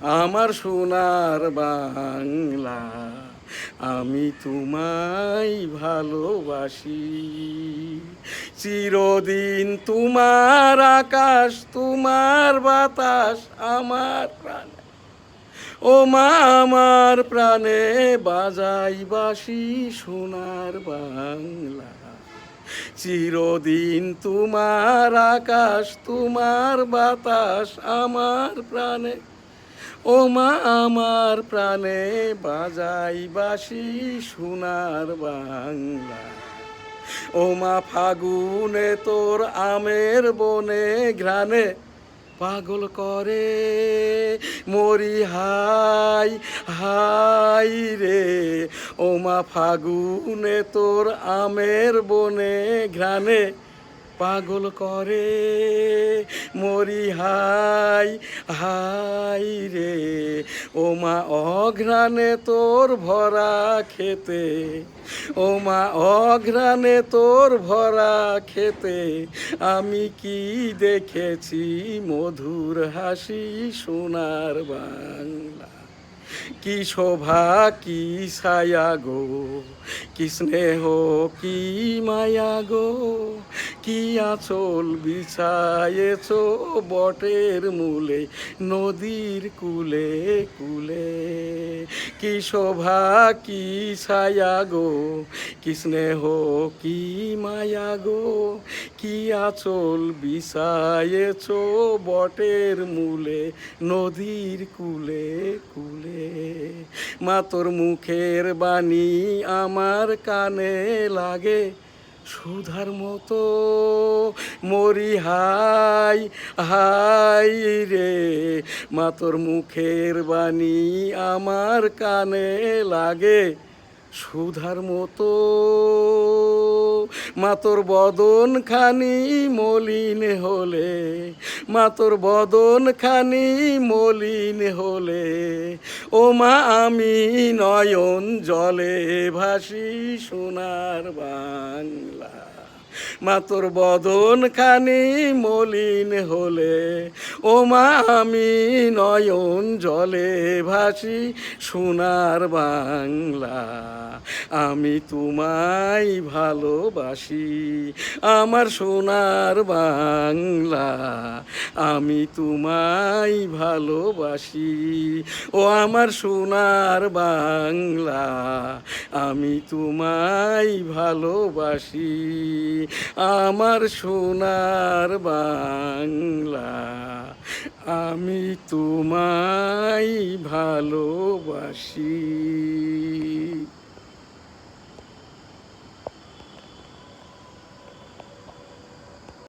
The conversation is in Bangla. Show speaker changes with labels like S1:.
S1: আমার সোনার বাংলা, আমি তোমায় ভালোবাসি। চিরদিন তোমার আকাশ, তোমার বাতাস আমার প্রাণ। ও মা আমার প্রাণে বাজাই বাঁশি সোনার বাংলা। চিরদিন তোমার আকাশ, তোমার বাতাস আমার প্রাণে। ও মা আমার প্রাণে বাজাই বাঁশি সোনার বাংলা। ও মা ফাগুনে তোর আমের বনে ঘ্রাণে পাগল করে মরি হাই হাই রে। ও মা ফাগুনে তোর আমের বনে ঘ্রাণে পাগল করে মরি হাই হাই রে। ও মা অঘ্রাণে তোর ভরা খেতে, ও মা অঘ্রাণে তোর ভরা খেতে আমি কি দেখেছি মধুর হাসি সোনার বাংলা। কি শোভা কি ছায়া গো, কি স্নেহ কি মায়া গো, কি আঁচল বিছায়েছ বটের মূলে নদীর কুলে কুলে। কি শোভা কি ছায়া গো, কি স্নেহ কি মায়া গো, কি আঁচল বিছায়েছ বটের মূলে নদীর কুলে কুলে। মা তোর মুখের বাণী আমার কানে লাগে সুধার মতো মরি হাই হাই রে। মা তোর মুখের বাণী আমার কানে লাগে সুধার মতো। মা তোর বদন খানি মলিন হলে, মা তোর বদন খানি মলিন হলে, ও মা আমি নয়ন জলে ভাসি সোনার বাংলা। মা তোর বদন খানি মলিন হলে, ও মা আমি নয়ন জলে ভাসি সোনার বাংলা। আমি তোমায় ভালোবাসি আমার সোনার বাংলা। আমি তোমায় ভালোবাসি ও আমার সোনার বাংলা। আমি তোমায় ভালোবাসি আমার সোনার বাংলা। আমি তোমায় ভালোবাসি।